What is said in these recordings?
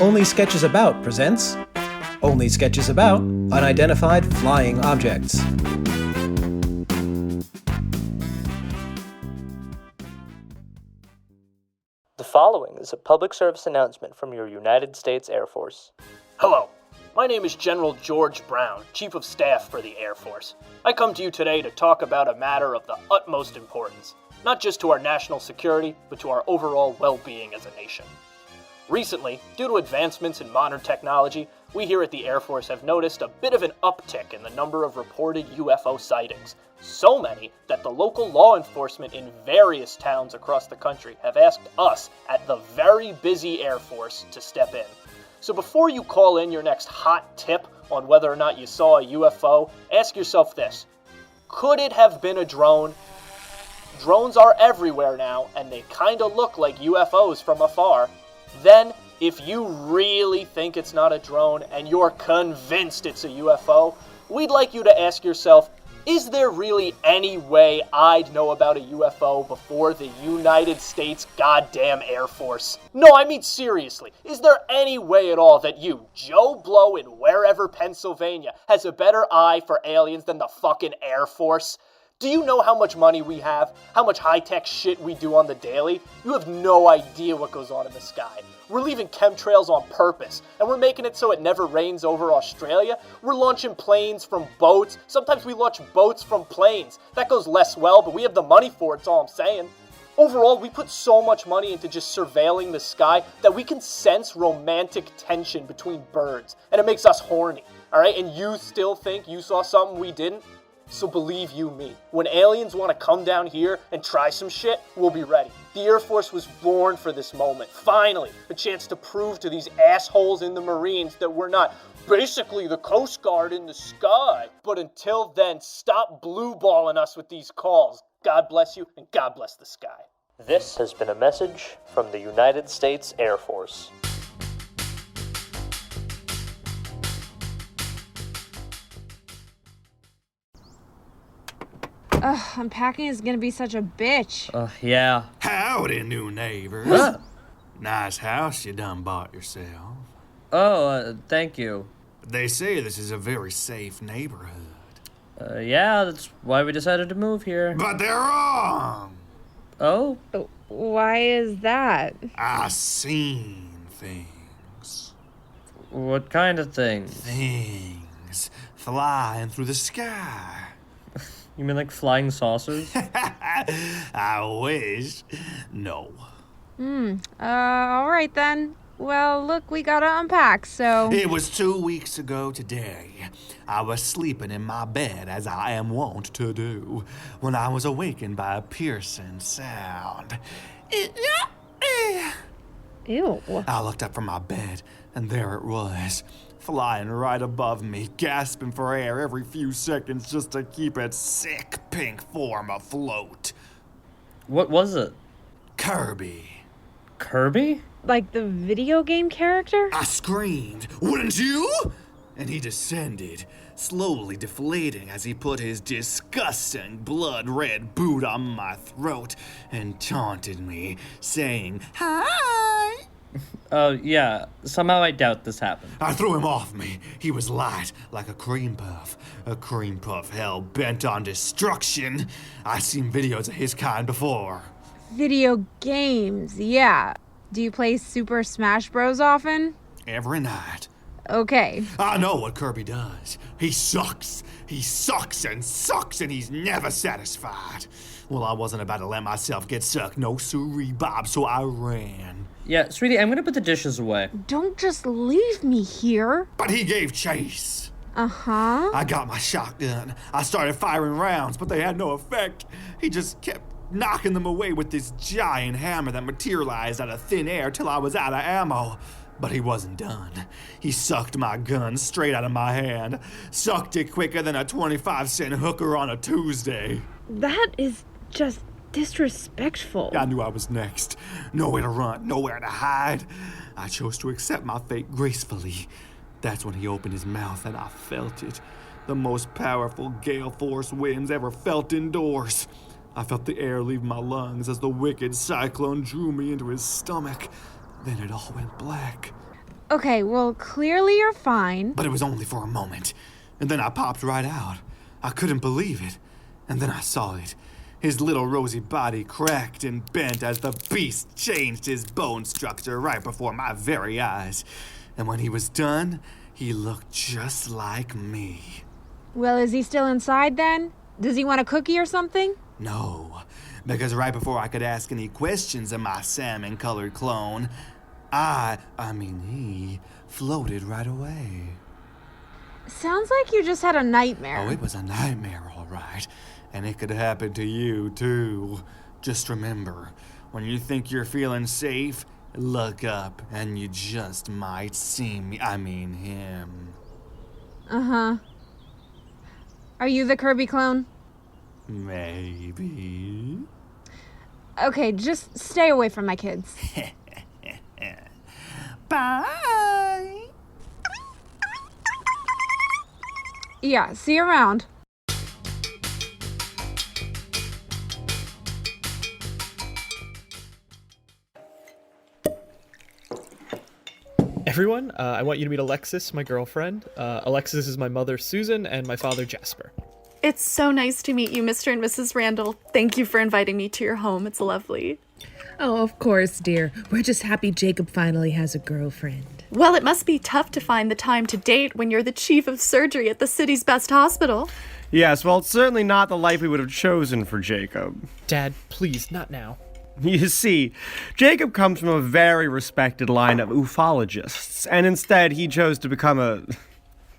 Only Sketches About presents Only Sketches About Unidentified Flying Objects. The following is a public service announcement from your United States Air Force. Hello, my name is General George Brown, Chief of Staff for the Air Force. I come to you today to talk about a matter of the utmost importance, not just to our national security, but to our overall well-being as a nation. Recently, due to advancements in modern technology, we here at the Air Force have noticed a bit of an uptick in the number of reported UFO sightings. So many that the local law enforcement in various towns across the country have asked us at the very busy Air Force to step in. So before you call in your next hot tip on whether or not you saw a UFO, ask yourself this: could it have been a drone? Drones are everywhere now, and they kinda look like UFOs from afar. Then, if you really think it's not a drone and you're convinced it's a UFO, we'd like you to ask yourself, is there really any way I'd know about a UFO before the United States goddamn Air Force? No, I mean seriously, is there any way at all that you, Joe Blow in wherever Pennsylvania, has a better eye for aliens than the fucking Air Force? Do you know how much money we have? How much high-tech shit we do on the daily? You have no idea what goes on in the sky. We're leaving chemtrails on purpose, and we're making it so it never rains over Australia. We're launching planes from boats. Sometimes we launch boats from planes. That goes less well, but we have the money for it, that's all I'm saying. Overall, we put so much money into just surveilling the sky that we can sense romantic tension between birds, and it makes us horny, alright? And you still think you saw something we didn't? So believe you me, when aliens want to come down here and try some shit, we'll be ready. The Air Force was born for this moment. Finally, a chance to prove to these assholes in the Marines that we're not basically the Coast Guard in the sky. But until then, stop blue-balling us with these calls. God bless you, and God bless the sky. This has been a message from the United States Air Force. Unpacking is gonna be such a bitch. Yeah. Howdy, new neighbors. Nice house you done bought yourself. Thank you. They say this is a very safe neighborhood. Yeah, that's why we decided to move here. But they're wrong. Oh? Why is that? I seen things. What kind of things? Things flying through the sky. You mean like flying saucers? I wish. No. Alright then. Well, look, we gotta unpack, so... It was 2 weeks ago today. I was sleeping in my bed, as I am wont to do, when I was awakened by a piercing sound. Ew. I looked up from my bed, and there it was, flying right above me, gasping for air every few seconds just to keep its sick pink form afloat. What was it? Kirby. Kirby? Like the video game character? I screamed, "Wouldn't you?" And he descended, slowly deflating as he put his disgusting blood-red boot on my throat and taunted me, saying, "Hi!" Yeah. Somehow I doubt this happened. I threw him off me. He was light, like a cream puff. A cream puff hell-bent on destruction. I've seen videos of his kind before. Video games, yeah. Do you play Super Smash Bros. Often? Every night. Okay. I know what Kirby does. He sucks. He sucks, and he's never satisfied. Well, I wasn't about to let myself get sucked, no siree, Bob, so I ran. Yeah, sweetie, I'm gonna put the dishes away. Don't just leave me here. But he gave chase. Uh-huh. I got my shotgun. I started firing rounds, but they had no effect. He just kept knocking them away with this giant hammer that materialized out of thin air till I was out of ammo. But he wasn't done. He sucked my gun straight out of my hand. Sucked it quicker than a 25-cent hooker on a Tuesday. That is just disrespectful. I knew I was next. Nowhere to run, nowhere to hide. I chose to accept my fate gracefully. That's when he opened his mouth and I felt it. The most powerful gale force winds ever felt indoors. I felt the air leave my lungs as the wicked cyclone drew me into his stomach. Then it all went black. Okay, well, clearly you're fine. But it was only for a moment. And then I popped right out. I couldn't believe it. And then I saw it. His little rosy body cracked and bent as the beast changed his bone structure right before my very eyes. And when he was done, he looked just like me. Well, is he still inside then? Does he want a cookie or something? No, because right before I could ask any questions of my salmon-colored clone, he floated right away. Sounds like you just had a nightmare. Oh, it was a nightmare, all right. And it could happen to you, too. Just remember, when you think you're feeling safe, look up and you just might see me. Him. Uh-huh. Are you the Kirby clone? Maybe. Okay, just stay away from my kids. Bye. Yeah, see you around. Everyone, I want you to meet Alexis, my girlfriend. Alexis is my mother, Susan, and my father, Jasper. It's so nice to meet you, Mr. and Mrs. Randall. Thank you for inviting me to your home. It's lovely. Oh, of course, dear. We're just happy Jacob finally has a girlfriend. Well, it must be tough to find the time to date when you're the chief of surgery at the city's best hospital. Yes, well, it's certainly not the life we would have chosen for Jacob. Dad, please, not now. You see, Jacob comes from a very respected line of ufologists, and instead he chose to become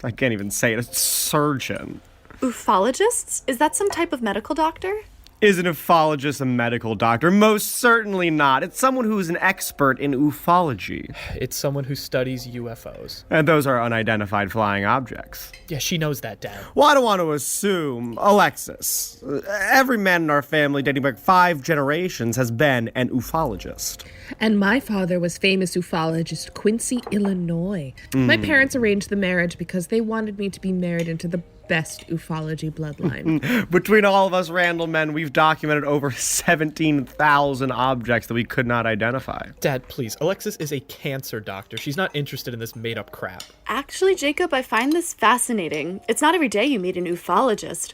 I can't even say it, a surgeon. Ufologists? Is that some type of medical doctor? Is an ufologist a medical doctor? Most certainly not. It's someone who is an expert in ufology. It's someone who studies UFOs. And those are unidentified flying objects. Yeah, she knows that, Dad. Well, I don't want to assume. Alexis, every man in our family dating back 5 generations has been an ufologist. And my father was famous ufologist Quincy, Illinois. My parents arranged the marriage because they wanted me to be married into the best ufology bloodline. Between all of us Randall men, we've documented over 17,000 objects that we could not identify. Dad, please. Alexis is a cancer doctor. She's not interested in this made-up crap. Actually, Jacob, I find this fascinating. It's not every day you meet an ufologist.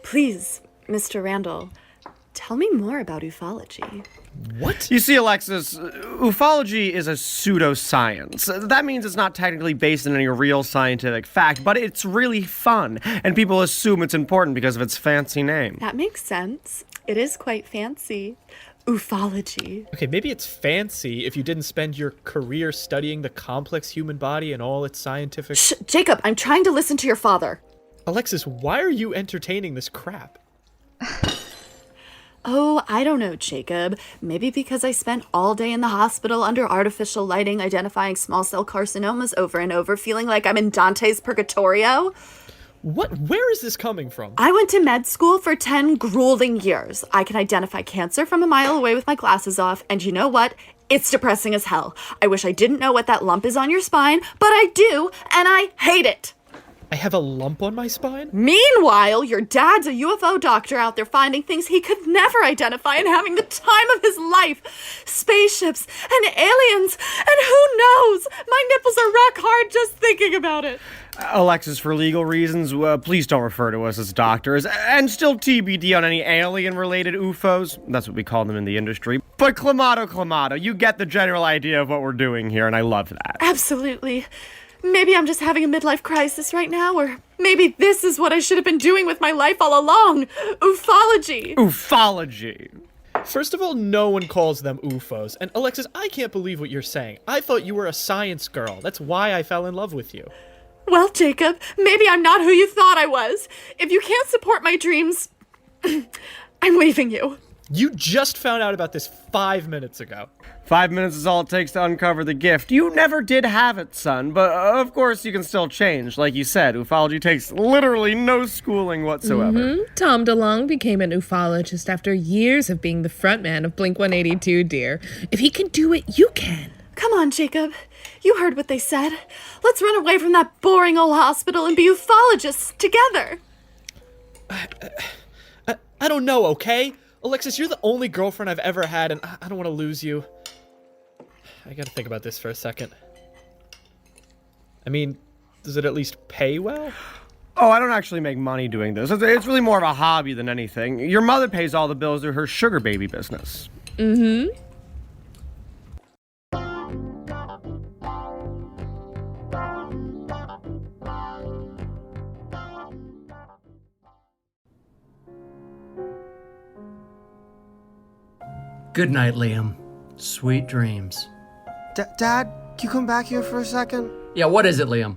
Please, Mr. Randall, tell me more about ufology. What? You see, Alexis, ufology is a pseudoscience. That means it's not technically based on any real scientific fact, but it's really fun, and people assume it's important because of its fancy name. That makes sense. It is quite fancy. Ufology. Okay, maybe it's fancy if you didn't spend your career studying the complex human body and all its scientific... Shh, Jacob, I'm trying to listen to your father. Alexis, why are you entertaining this crap? Oh, I don't know, Jacob. Maybe because I spent all day in the hospital under artificial lighting identifying small cell carcinomas over and over, feeling like I'm in Dante's Purgatorio. What? Where is this coming from? I went to med school for 10 grueling years. I can identify cancer from a mile away with my glasses off, and you know what? It's depressing as hell. I wish I didn't know what that lump is on your spine, but I do, and I hate it. I have a lump on my spine? Meanwhile, your dad's a UFO doctor out there finding things he could never identify and having the time of his life. Spaceships and aliens, and who knows? My nipples are rock hard just thinking about it. Alexis, for legal reasons, please don't refer to us as doctors, and still TBD on any alien-related UFOs. That's what we call them in the industry. But clamato, you get the general idea of what we're doing here, and I love that. Absolutely. Maybe I'm just having a midlife crisis right now, or maybe this is what I should have been doing with my life all along. Ufology. Ufology. First of all, no one calls them UFOs. And Alexis, I can't believe what you're saying. I thought you were a science girl. That's why I fell in love with you. Well, Jacob, maybe I'm not who you thought I was. If you can't support my dreams, I'm leaving you. You just found out about this 5 minutes ago. 5 minutes is all it takes to uncover the gift. You never did have it, son, but of course you can still change. Like you said, ufology takes literally no schooling whatsoever. Tom DeLonge became an ufologist after years of being the frontman of Blink-182, dear. If he can do it, you can. Come on, Jacob. You heard what they said. Let's run away from that boring old hospital and be ufologists together. I don't know, okay? Alexis, you're the only girlfriend I've ever had, and I don't want to lose you. I gotta think about this for a second. I mean, does it at least pay well? Oh, I don't actually make money doing this. It's really more of a hobby than anything. Your mother pays all the bills through her sugar baby business. Mm-hmm. Good night, Liam. Sweet dreams. Dad, can you come back here for a second? Yeah, what is it, Liam?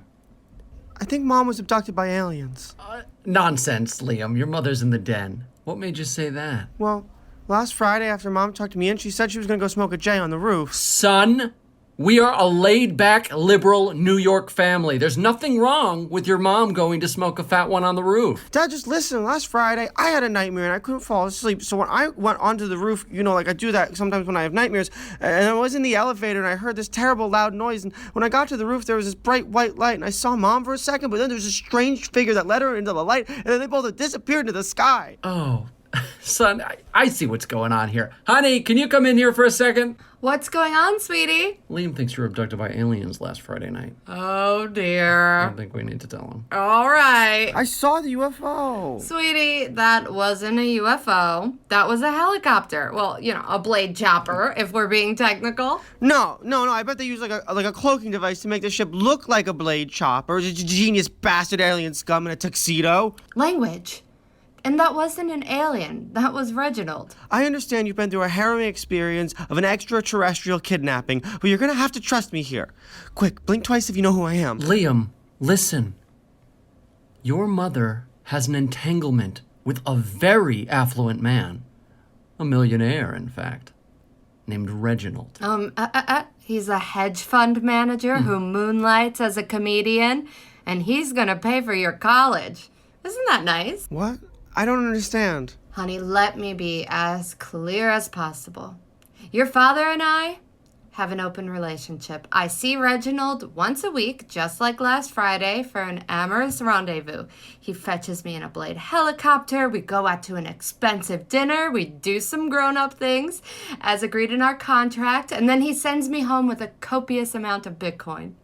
I think Mom was abducted by aliens. Nonsense, Liam. Your mother's in the den. What made you say that? Well, last Friday after Mom tucked me in, she said she was gonna go smoke a J on the roof. Son, we are a laid-back, liberal New York family. There's nothing wrong with your mom going to smoke a fat one on the roof. Dad, just listen. Last Friday, I had a nightmare and I couldn't fall asleep. So when I went onto the roof, like I do that sometimes when I have nightmares, and I was in the elevator and I heard this terrible loud noise. And when I got to the roof, there was this bright white light, and I saw Mom for a second, but then there was a strange figure that led her into the light, and then they both disappeared into the sky. Oh, son, I see what's going on here. Honey, can you come in here for a second? What's going on, sweetie? Liam thinks you were abducted by aliens last Friday night. Oh, I dear. don't think we need to tell him. All right. I saw the UFO. Sweetie, that wasn't a UFO. That was a helicopter. Well, a blade chopper, if we're being technical. No. I bet they used like a cloaking device to make the ship look like a blade chopper. It's a genius bastard alien scum in a tuxedo. Language. And that wasn't an alien. That was Reginald. I understand you've been through a harrowing experience of an extraterrestrial kidnapping, but you're gonna have to trust me here. Quick, blink twice if you know who I am. Liam, listen. Your mother has an entanglement with a very affluent man. A millionaire, in fact. Named Reginald. He's a hedge fund manager who moonlights as a comedian, and he's gonna pay for your college. Isn't that nice? What? I don't understand. Honey, let me be as clear as possible. Your father and I have an open relationship. I see Reginald once a week, just like last Friday, for an amorous rendezvous. He fetches me in a blade helicopter. We go out to an expensive dinner. We do some grown-up things, as agreed in our contract. And then he sends me home with a copious amount of Bitcoin.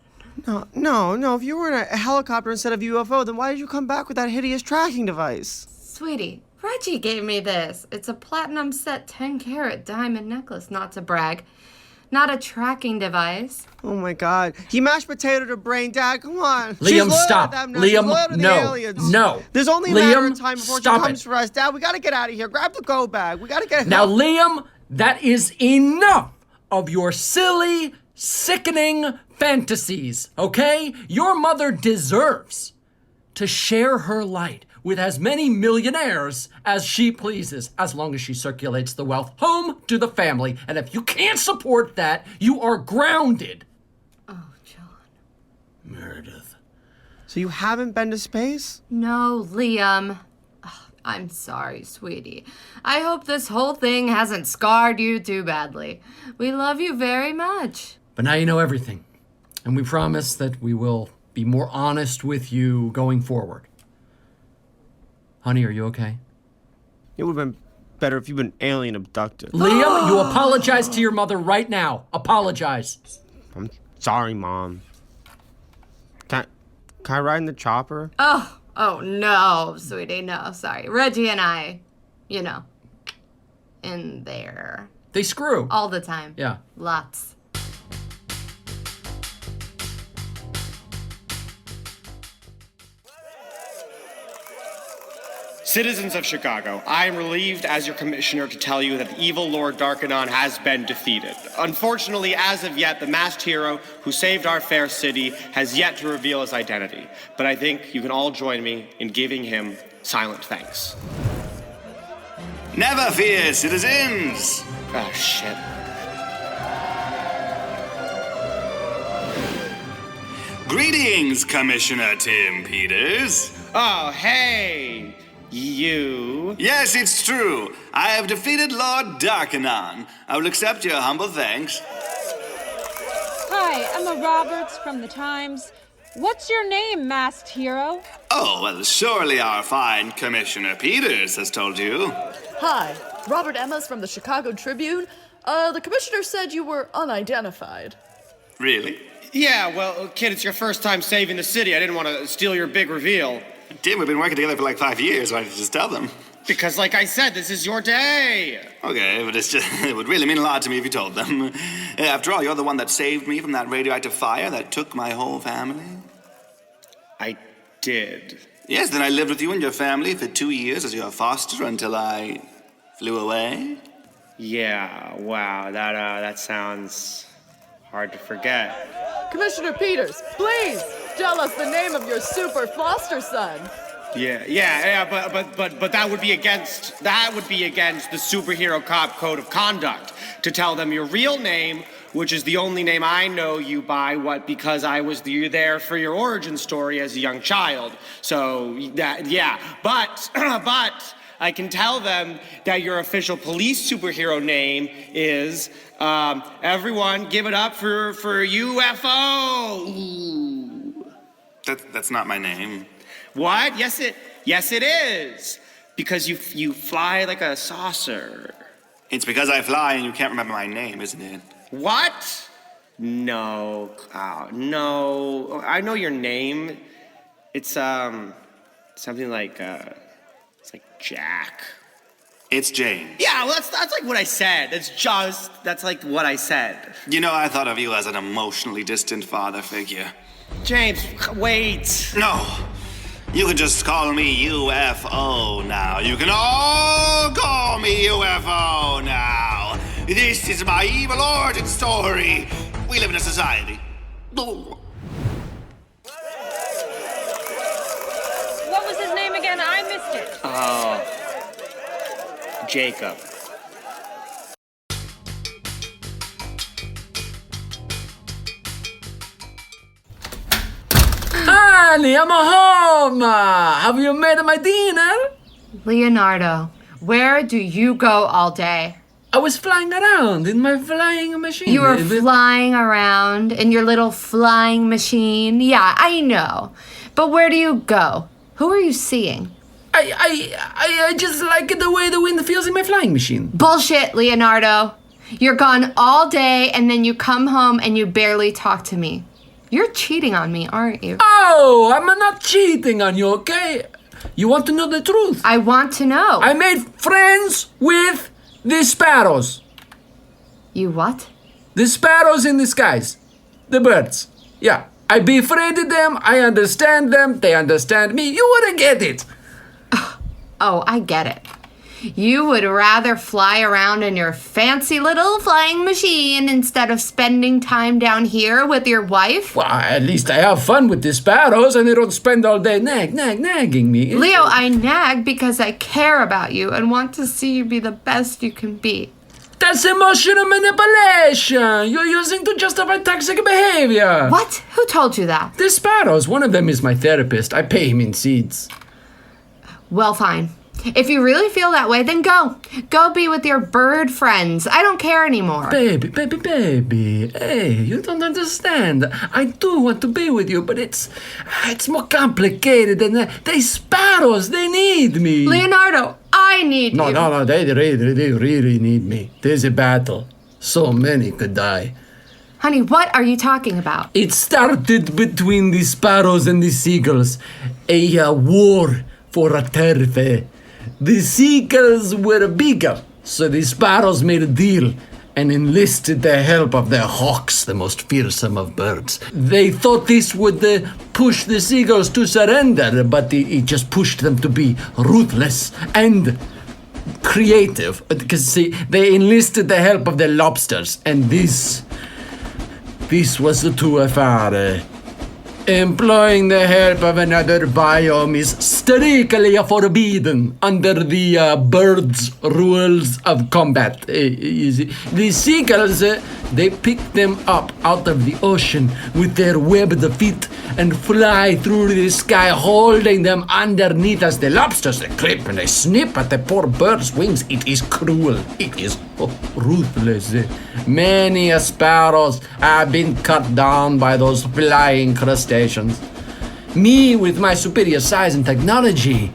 No. If you were in a helicopter instead of UFO, then why did you come back with that hideous tracking device? Sweetie, Reggie gave me this. It's a platinum set 10-carat diamond necklace, not to brag. Not a tracking device. Oh my God. He mashed potato to brain, Dad. Come on. Liam, stop. Liam, no. There's only a matter of time before she comes for us. Dad, we gotta get out of here. Grab the go bag. We gotta get Now, Liam, that is enough of your silly, sickening fantasies, okay? Your mother deserves to share her light with as many millionaires as she pleases, as long as she circulates the wealth home to the family. And if you can't support that, you are grounded. Oh, John. Meredith. So you haven't been to space? No, Liam. I'm sorry, sweetie. I hope this whole thing hasn't scarred you too badly. We love you very much. But now you know everything. And we promise that we will be more honest with you going forward. Honey, are you okay? It would have been better if you'd been alien abducted. Liam, you apologize to your mother right now. Apologize. I'm sorry, Mom. Can I ride in the chopper? Oh, no, sweetie, no, sorry. Reggie and I, in there. They screw. All the time. Yeah. Lots. Citizens of Chicago, I am relieved as your commissioner to tell you that the evil Lord Darkanon has been defeated. Unfortunately, as of yet, the masked hero who saved our fair city has yet to reveal his identity. But I think you can all join me in giving him silent thanks. Never fear, citizens! Ah, shit. Greetings, Commissioner Tim Peters. Oh, hey! You? Yes, it's true. I have defeated Lord Darkanon. I will accept your humble thanks. Hi, Emma Roberts from the Times. What's your name, masked hero? Oh, well, surely our fine Commissioner Peters has told you. Hi, Robert Emmas from the Chicago Tribune. The commissioner said you were unidentified. Really? Yeah, well, kid, it's your first time saving the city. I didn't want to steal your big reveal. Tim, we've been working together for like 5 years. Why don't you just tell them? Because, like I said, this is your day. Okay, but it would really mean a lot to me if you told them. After all, you're the one that saved me from that radioactive fire that took my whole family. I did. Yes, then I lived with you and your family for 2 years as your foster until I flew away. Yeah, wow, that sounds hard to forget. Commissioner Peters, please tell us the name of your super foster son. Yeah, but that would be against the superhero cop code of conduct to tell them your real name, which is the only name I know you by, because I was there for your origin story as a young child. So but I can tell them that your official police superhero name is everyone give it up for UFO. Ooh. That's not my name. What? Yes it is. Because you fly like a saucer. It's because I fly and you can't remember my name, isn't it? What? No. No. I know your name. It's something like it's like Jack. It's James. Yeah, well that's like what I said. That's like what I said. You know, I thought of you as an emotionally distant father figure. James, wait. No. You can just call me UFO now. You can all call me UFO now. This is my evil origin story. We live in a society. What was his name again? I missed it. Jacob. Honey, I'm home. Have you made my dinner? Leonardo, where do you go all day? I was flying around in my flying machine. You were flying around in your little flying machine? Yeah, I know. But where do you go? Who are you seeing? I just like the way the wind feels in my flying machine. Bullshit, Leonardo. You're gone all day and then you come home and you barely talk to me. You're cheating on me, aren't you? Oh, I'm not cheating on you, okay? You want to know the truth? I want to know. I made friends with the sparrows. You what? The sparrows in the skies. The birds. Yeah, I befriended them, I understand them, they understand me. You wouldn't get it. Oh, I get it. You would rather fly around in your fancy little flying machine instead of spending time down here with your wife? Well, at least I have fun with the sparrows and they don't spend all day nagging me. Leo, I nag because I care about you and want to see you be the best you can be. That's emotional manipulation. You're using to justify toxic behavior. What? Who told you that? The sparrows. One of them is my therapist. I pay him in seeds. Well, fine. If you really feel that way, then go. Go be with your bird friends. I don't care anymore. Baby. Hey, you don't understand. I do want to be with you, but it's more complicated than that. They sparrows, they need me. Leonardo, I need you. No, they really need me. There's a battle. So many could die. Honey, what are you talking about? It started between the sparrows and the seagulls. A war for a turf. The seagulls were bigger, so the sparrows made a deal and enlisted the help of their hawks, the most fearsome of birds. They thought this would push the seagulls to surrender, but it just pushed them to be ruthless and creative. Because, see, they enlisted the help of the lobsters, and this was too far. Employing the help of another biome is strictly forbidden under the birds' rules of combat. The seagulls, they pick them up out of the ocean with their webbed feet and fly through the sky, holding them underneath as the lobsters. They clip and they snip at the poor bird's wings. It is cruel. It is ruthless. Many sparrows have been cut down by those flying crustaceans. Me, with my superior size and technology,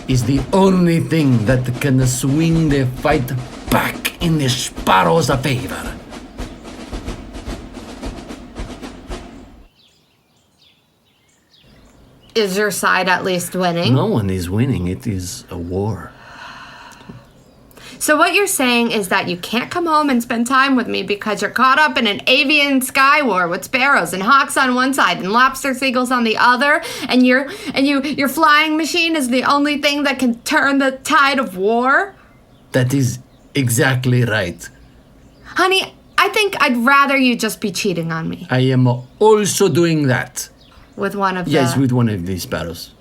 is the only thing that can swing the fight back in the sparrow's favor. Is your side at least winning? No one is winning. It is a war. So what you're saying is that you can't come home and spend time with me because you're caught up in an avian sky war with sparrows and hawks on one side and lobster seagulls on the other, and your flying machine is the only thing that can turn the tide of war? That is exactly right. Honey, I think I'd rather you just be cheating on me. I am also doing that. With one of Yes, with one of these sparrows.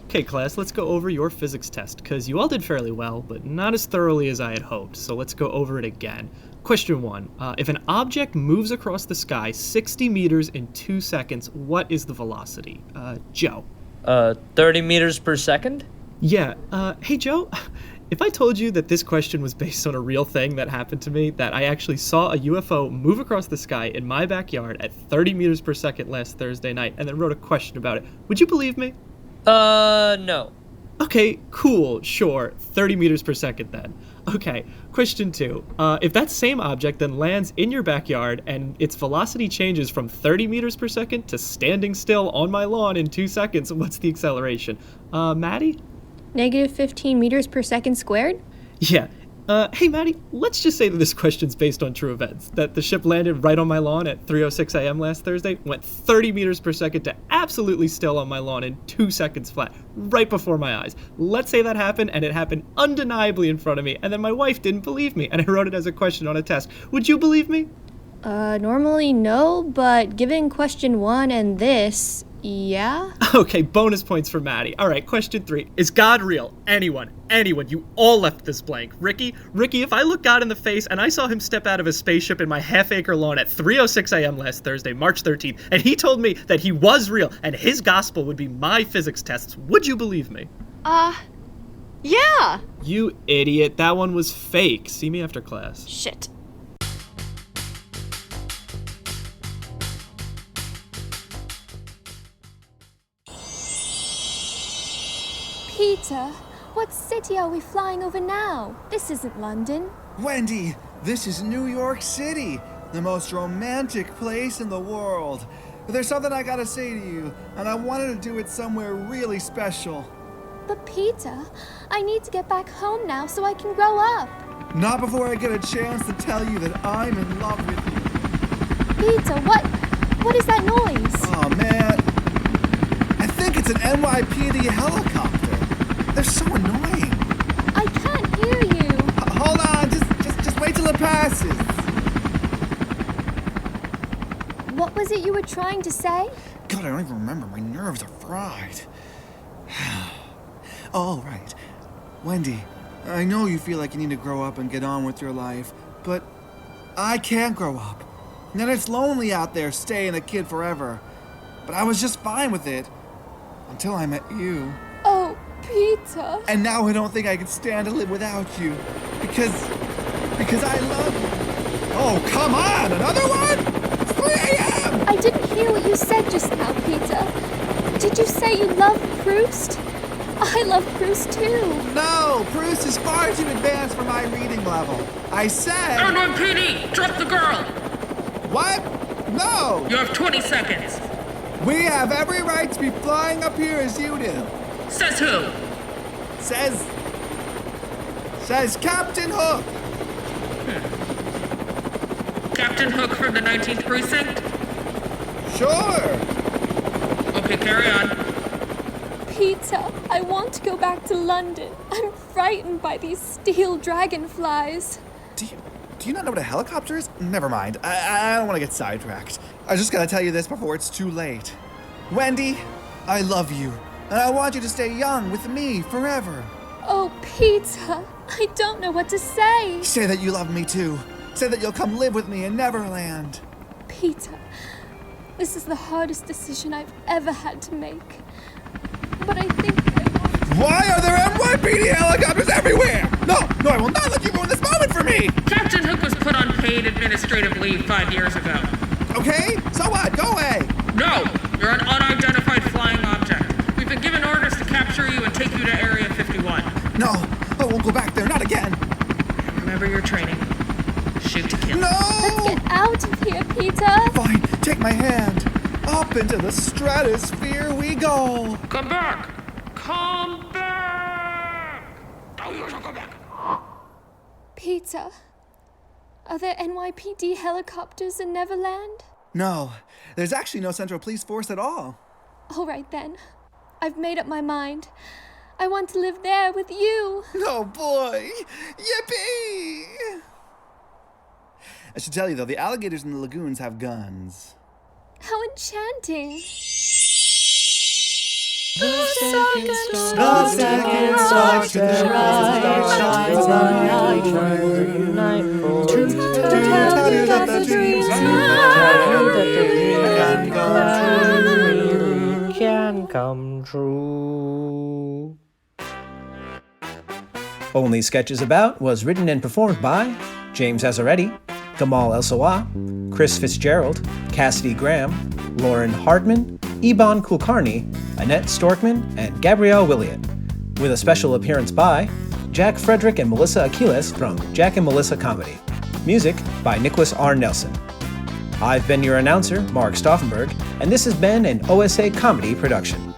Okay, class, let's go over your physics test, because you all did fairly well, but not as thoroughly as I had hoped, so let's go over it again. Question 1. If an object moves across the sky 60 meters in 2 seconds, what is the velocity? Joe. 30 meters per second? Yeah, hey Joe, if I told you that this question was based on a real thing that happened to me, that I actually saw a UFO move across the sky in my backyard at 30 meters per second last Thursday night, and then wrote a question about it, would you believe me? No. Okay, cool, sure. 30 meters per second then. Okay, question 2. If that same object then lands in your backyard and its velocity changes from 30 meters per second to standing still on my lawn in 2 seconds, what's the acceleration? Maddie? Negative 15 meters per second squared? Yeah. Hey, Maddie, let's just say that this question's based on true events. That the ship landed right on my lawn at 3:06 a.m. last Thursday, went 30 meters per second to absolutely still on my lawn in 2 seconds flat, right before my eyes. Let's say that happened, and it happened undeniably in front of me, and then my wife didn't believe me, and I wrote it as a question on a test. Would you believe me? Normally no, but given question 1 and this, yeah? Okay, bonus points for Maddie. All right, question 3. Is God real? Anyone, you all left this blank. Ricky, if I look God in the face and I saw him step out of his spaceship in my half-acre lawn at 3:06 a.m. last Thursday, March 13th, and he told me that he was real and his gospel would be my physics tests, would you believe me? Yeah. You idiot, that one was fake. See me after class. Shit. Peter, what city are we flying over now? This isn't London. Wendy, this is New York City, the most romantic place in the world. There's something I gotta say to you, and I wanted to do it somewhere really special. But Peter, I need to get back home now so I can grow up. Not before I get a chance to tell you that I'm in love with you. Peter, what is that noise? Oh man, I think it's an NYPD helicopter. They're so annoying. I can't hear you. Hold on, just wait till it passes. What was it you were trying to say? God, I don't even remember. My nerves are fried. Oh, right. Wendy, I know you feel like you need to grow up and get on with your life, but I can't grow up. And then it's lonely out there staying a kid forever. But I was just fine with it until I met you. Oh, Peter. And now I don't think I can stand to live without you. Because I love you. Oh, come on! Another one? It's 3 a.m.! I didn't hear what you said just now, Peter. Did you say you love Proust? I love Proust too. No, Proust is far too advanced for my reading level. I said... NYPD, drop the girl! What? No! You have 20 seconds. We have every right to be flying up here as you do. Says who? Says Captain Hook. Captain Hook from the 19th Precinct? Sure. Okay, carry on. Peter, I want to go back to London. I'm frightened by these steel dragonflies. Do you not know what a helicopter is? Never mind. I don't want to get sidetracked. I just gotta tell you this before it's too late. Wendy, I love you. And I want you to stay young with me forever. Oh, Peter, I don't know what to say. Say that you love me too. Say that you'll come live with me in Neverland. Peter, this is the hardest decision I've ever had to make. But I think Why are there NYPD helicopters everywhere? No, I will not let you ruin this moment for me! Captain Hook was put on paid administrative leave 5 years ago. Okay, so what? Go away! No, you're an unidentified flying object. We've been given orders to capture you and take you to Area 51. No, I won't go back there, not again. out of here, Peter. Fine, take my hand. Up into the stratosphere we go. Come back! Come back! Oh, you shall come back. Peter, are there NYPD helicopters in Neverland? No, there's actually no Central Police Force at all. All right then. I've made up my mind. I want to live there with you. Oh boy! Yippee! I should tell you though, the alligators in the lagoons have guns. How enchanting. The second star to the right shines the night to tell you that the dreams can come true. Only Sketches About was written and performed by James Azzaretti, Gamal ElSawah, Chris Fitzgerald, Cassidy Graham, Lauren Hardman, Ibhan Kulkarni, Annette Storckman, and Gabrielle Williott, with a special appearance by Jack Frederick and Melissa Aquiles from Jack and Melissa Comedy. Music by Nicholas R. Nelson. I've been your announcer, Mark Staufenberg, and this has been an OSA Comedy production.